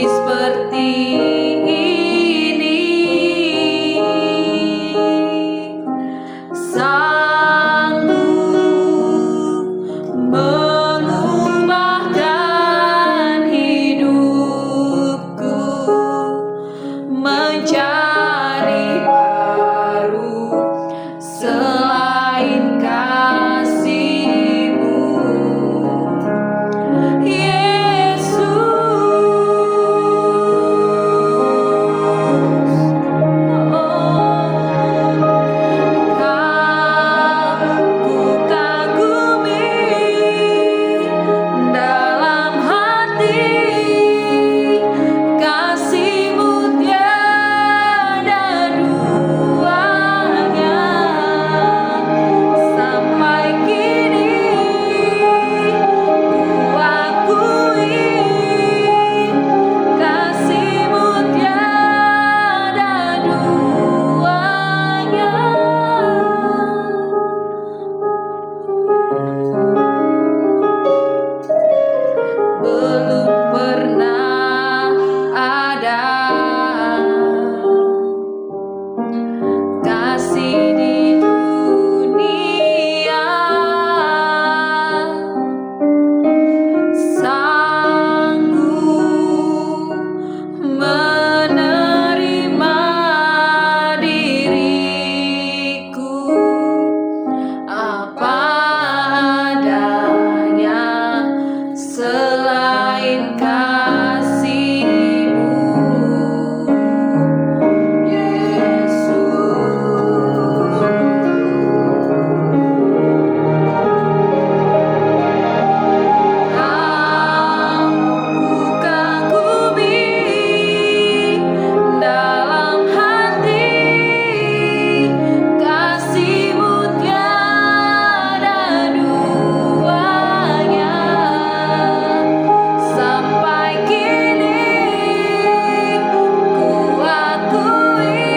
seperti ini, sanggup mengubahkan hidupku menjadi baru selain kasih-Mu, Yesus. Ku kagumi dalam hati, kasih-Mu tiada duanya. Sampai kini ku akui, kasih-Mu tiada duanya. Belum pernah ada kasih di dunia sanggup menerima diriku apa adanya selain kasih-Mu, Yesus. Ku kagumi dalam hati, kasih-Mu tiada duanya. Sampai kini ku akui,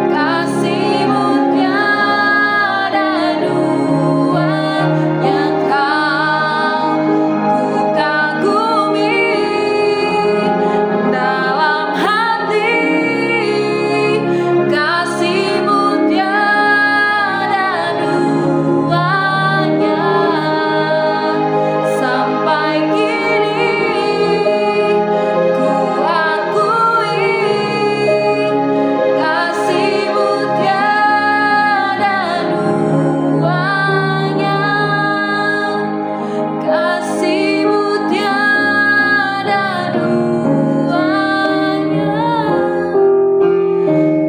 kasih-Mu tiada duanya. Ku kagumi dalam hati, kasih-Mu tiada duanya. Sampai kini ku akui, kasih-Mu tiada duanya. Kasih-Mu tiada duanya.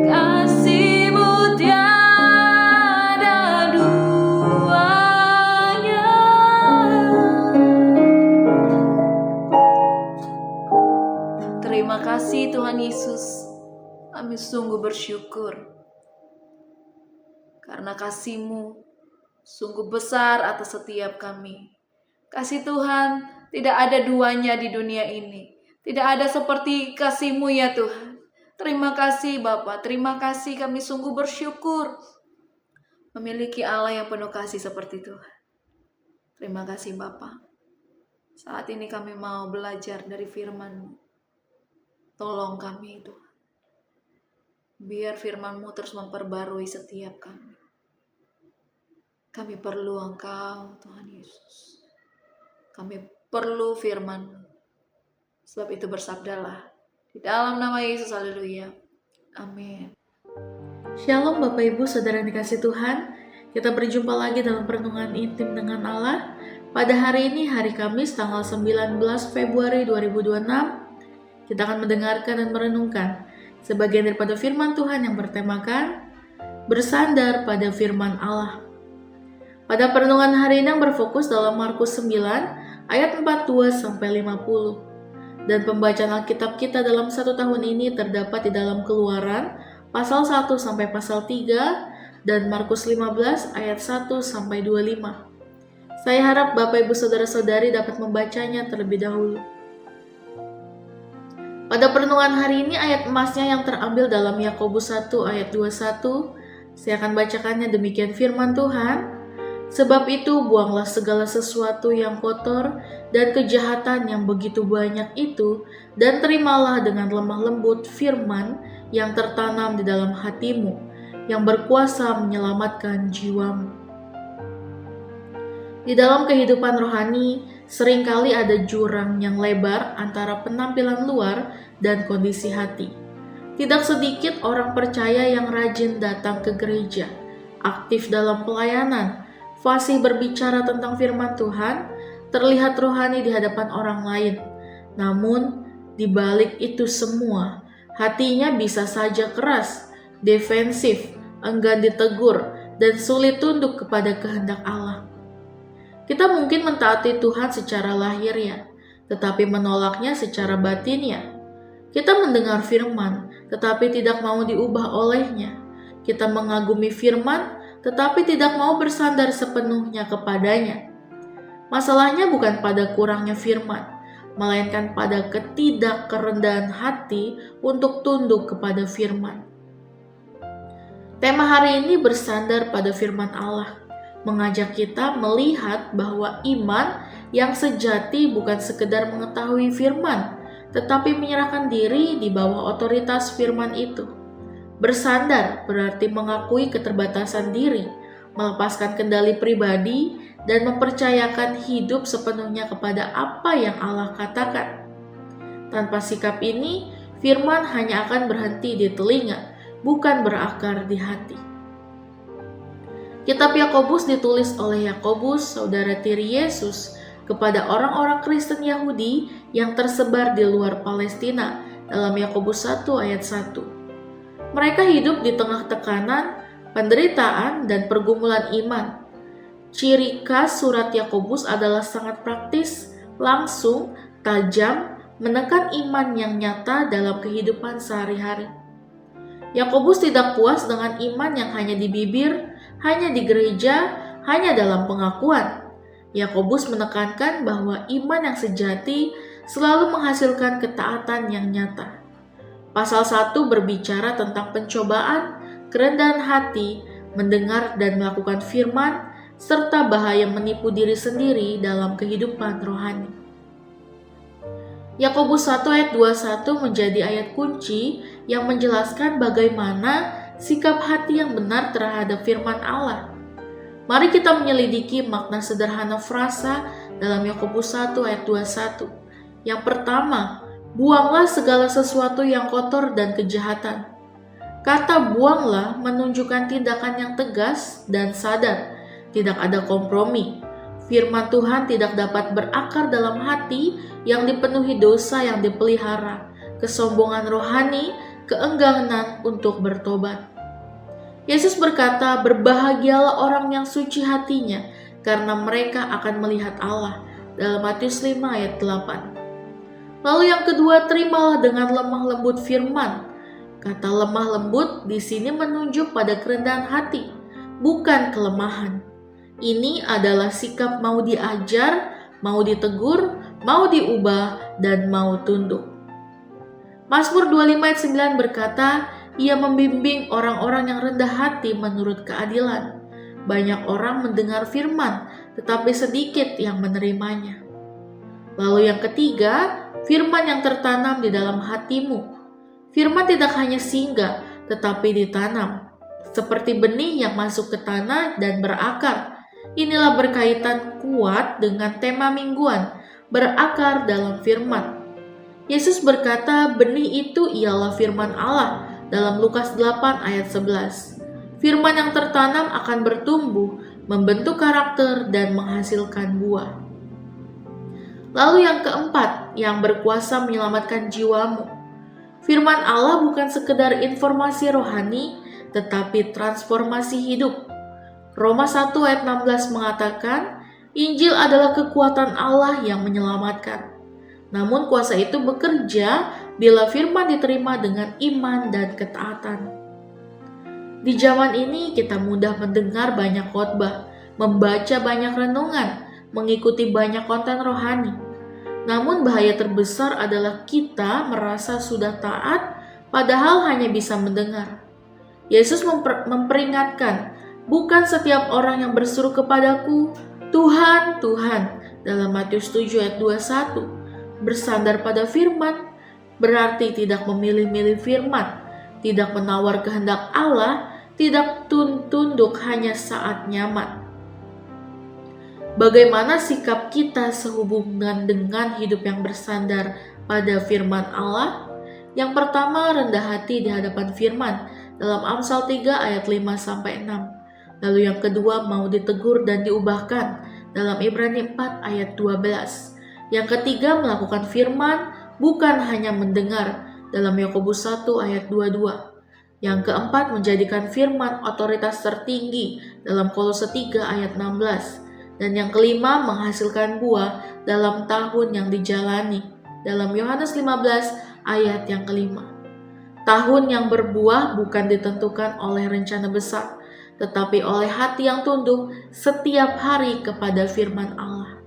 Kasih-Mu tiada duanya. Terima kasih Tuhan Yesus. Kami sungguh bersyukur karena kasih-Mu sungguh besar atas setiap kami. Kasih Tuhan tidak ada duanya di dunia ini. Tidak ada seperti kasih-Mu ya Tuhan. Terima kasih Bapa, terima kasih, kami sungguh bersyukur memiliki Allah yang penuh kasih seperti Tuhan. Terima kasih Bapa. Saat ini kami mau belajar dari firman-Mu. Tolong kami Tuhan. Biar firman-Mu terus memperbarui setiap kami. Kami perlu Engkau Tuhan Yesus. Kami perlu firman-Mu. Sebab itu bersabdalah. Di dalam nama Yesus, haleluya. Amin. Shalom Bapak Ibu Saudara yang dikasih Tuhan. Kita berjumpa lagi dalam perenungan intim dengan Allah. Pada hari ini, hari Kamis tanggal 19 Februari 2026. Kita akan mendengarkan dan merenungkan sebagian daripada firman Tuhan yang bertemakan bersandar pada firman Allah. Pada perenungan hari ini yang berfokus dalam Markus 9 ayat 42-50. Dan pembacaan Alkitab kita dalam satu tahun ini terdapat di dalam Keluaran pasal 1 sampai pasal 3 dan Markus 15 ayat 1 sampai 25. Saya harap Bapak Ibu Saudara-saudari dapat membacanya terlebih dahulu. Pada perenungan hari ini ayat emasnya yang terambil dalam Yakobus 1 ayat 21. Saya akan bacakannya demikian firman Tuhan. Sebab itu buanglah segala sesuatu yang kotor dan kejahatan yang begitu banyak itu, dan terimalah dengan lemah lembut firman yang tertanam di dalam hatimu, yang berkuasa menyelamatkan jiwamu. Di dalam kehidupan rohani, seringkali ada jurang yang lebar antara penampilan luar dan kondisi hati. Tidak sedikit orang percaya yang rajin datang ke gereja, aktif dalam pelayanan, fasih berbicara tentang firman Tuhan, terlihat rohani di hadapan orang lain. Namun, di balik itu semua, hatinya bisa saja keras, defensif, enggan ditegur, dan sulit tunduk kepada kehendak Allah. Kita mungkin mentaati Tuhan secara lahirnya, tetapi menolaknya secara batinnya. Kita mendengar firman, tetapi tidak mau diubah olehnya. Kita mengagumi firman, tetapi tidak mau bersandar sepenuhnya kepadanya. Masalahnya bukan pada kurangnya firman, melainkan pada ketidakkerendahan hati untuk tunduk kepada firman. Tema hari ini bersandar pada firman Allah, mengajak kita melihat bahwa iman yang sejati bukan sekedar mengetahui firman, tetapi menyerahkan diri di bawah otoritas firman itu. Bersandar berarti mengakui keterbatasan diri, melepaskan kendali pribadi, dan mempercayakan hidup sepenuhnya kepada apa yang Allah katakan. Tanpa sikap ini, firman hanya akan berhenti di telinga, bukan berakar di hati. Kitab Yakobus ditulis oleh Yakobus, saudara tiri Yesus, kepada orang-orang Kristen Yahudi yang tersebar di luar Palestina dalam Yakobus 1 ayat 1. Mereka hidup di tengah tekanan, penderitaan, dan pergumulan iman. Ciri khas surat Yakobus adalah sangat praktis, langsung, tajam, menekan iman yang nyata dalam kehidupan sehari-hari. Yakobus tidak puas dengan iman yang hanya di bibir, hanya di gereja, hanya dalam pengakuan. Yakobus menekankan bahwa iman yang sejati selalu menghasilkan ketaatan yang nyata. Pasal 1 berbicara tentang pencobaan, kerendahan hati, mendengar dan melakukan firman, serta bahaya menipu diri sendiri dalam kehidupan rohani. Yakobus 1 ayat 21 menjadi ayat kunci yang menjelaskan bagaimana sikap hati yang benar terhadap firman Allah. Mari kita menyelidiki makna sederhana frasa dalam Yakobus 1 ayat 21. Yang pertama, buanglah segala sesuatu yang kotor dan kejahatan. Kata buanglah menunjukkan tindakan yang tegas dan sadar, tidak ada kompromi. Firman Tuhan tidak dapat berakar dalam hati yang dipenuhi dosa yang dipelihara, kesombongan rohani, keengganan untuk bertobat. Yesus berkata, berbahagialah orang yang suci hatinya, karena mereka akan melihat Allah, dalam Matius 5 ayat 8. Lalu yang kedua, terimalah dengan lemah lembut firman. Kata lemah lembut di sini menunjuk pada kerendahan hati, bukan kelemahan. Ini adalah sikap mau diajar, mau ditegur, mau diubah, dan mau tunduk. Mazmur 25 ayat 9 berkata, ia membimbing orang-orang yang rendah hati menurut keadilan. Banyak orang mendengar firman, tetapi sedikit yang menerimanya. Lalu yang ketiga, firman yang tertanam di dalam hatimu. Firman tidak hanya singgah, tetapi ditanam. Seperti benih yang masuk ke tanah dan berakar. Inilah berkaitan kuat dengan tema mingguan, berakar dalam firman. Yesus berkata, benih itu ialah firman Allah, dalam Lukas 8 ayat 11. Firman yang tertanam akan bertumbuh, membentuk karakter, dan menghasilkan buah. Lalu yang keempat, yang berkuasa menyelamatkan jiwamu. Firman Allah bukan sekedar informasi rohani, tetapi transformasi hidup. Roma 1 ayat 16 mengatakan, Injil adalah kekuatan Allah yang menyelamatkan. Namun kuasa itu bekerja bila firman diterima dengan iman dan ketaatan. Di zaman ini kita mudah mendengar banyak khotbah, membaca banyak renungan, mengikuti banyak konten rohani. Namun bahaya terbesar adalah kita merasa sudah taat padahal hanya bisa mendengar. Yesus memperingatkan, bukan setiap orang yang berseru kepadaku, Tuhan, Tuhan, dalam Matius 7 ayat 21. Bersandar pada firman berarti tidak memilih-milih firman, tidak menawar kehendak Allah, tidak tunduk hanya saat nyaman. Bagaimana sikap kita sehubungan dengan hidup yang bersandar pada firman Allah? Yang pertama, rendah hati di hadapan firman dalam Amsal 3 ayat 5-6. Lalu yang kedua, mau ditegur dan diubahkan dalam Ibrani 4 ayat 12. Yang ketiga, melakukan firman bukan hanya mendengar dalam Yakobus 1 ayat 22. Yang keempat, menjadikan firman otoritas tertinggi dalam Kolose 3 ayat 16. Dan yang kelima, menghasilkan buah dalam tahun yang dijalani dalam Yohanes 15 ayat yang kelima. Tahun yang berbuah bukan ditentukan oleh rencana besar, tetapi oleh hati yang tunduk setiap hari kepada firman Allah.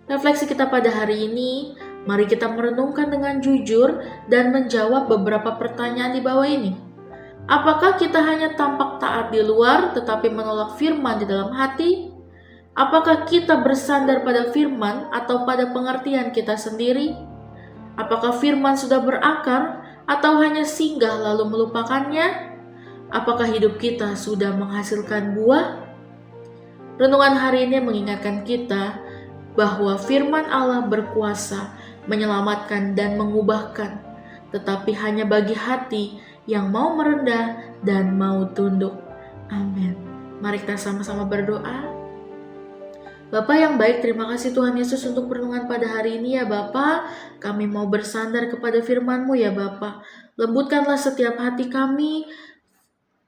Refleksi kita pada hari ini, mari kita merenungkan dengan jujur dan menjawab beberapa pertanyaan di bawah ini. Apakah kita hanya tampak taat di luar tetapi menolak firman di dalam hati? Apakah kita bersandar pada firman atau pada pengertian kita sendiri? Apakah firman sudah berakar atau hanya singgah lalu melupakannya? Apakah hidup kita sudah menghasilkan buah? Renungan hari ini mengingatkan kita bahwa firman Allah berkuasa menyelamatkan dan mengubahkan, tetapi hanya bagi hati yang mau merendah dan mau tunduk. Amin. Mari kita sama-sama berdoa. Bapa yang baik, terima kasih Tuhan Yesus untuk renungan pada hari ini ya Bapa. Kami mau bersandar kepada firman-Mu ya Bapa. Lembutkanlah setiap hati kami,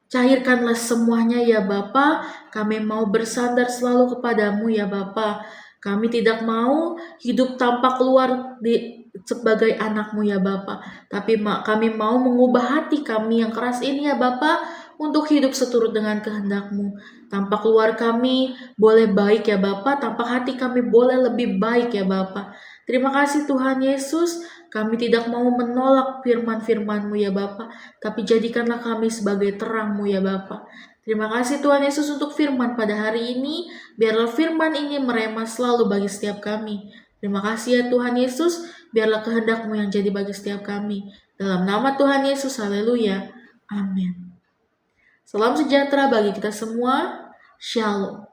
cairkanlah semuanya ya Bapa. Kami mau bersandar selalu kepadamu ya Bapa. Kami tidak mau hidup tanpa keluar sebagai anak-Mu ya Bapa. Tapi kami mau mengubah hati kami yang keras ini ya Bapa, untuk hidup seturut dengan kehendak-Mu. Tampak luar kami boleh baik ya Bapa, tampak hati kami boleh lebih baik ya Bapa. Terima kasih Tuhan Yesus, kami tidak mau menolak firman-firman-Mu ya Bapa, tapi jadikanlah kami sebagai terang-Mu ya Bapa. Terima kasih Tuhan Yesus untuk firman pada hari ini, biarlah firman ini merema selalu bagi setiap kami. Terima kasih ya Tuhan Yesus, biarlah kehendak-Mu yang jadi bagi setiap kami. Dalam nama Tuhan Yesus, haleluya. Amin. Salam sejahtera bagi kita semua. Shalom.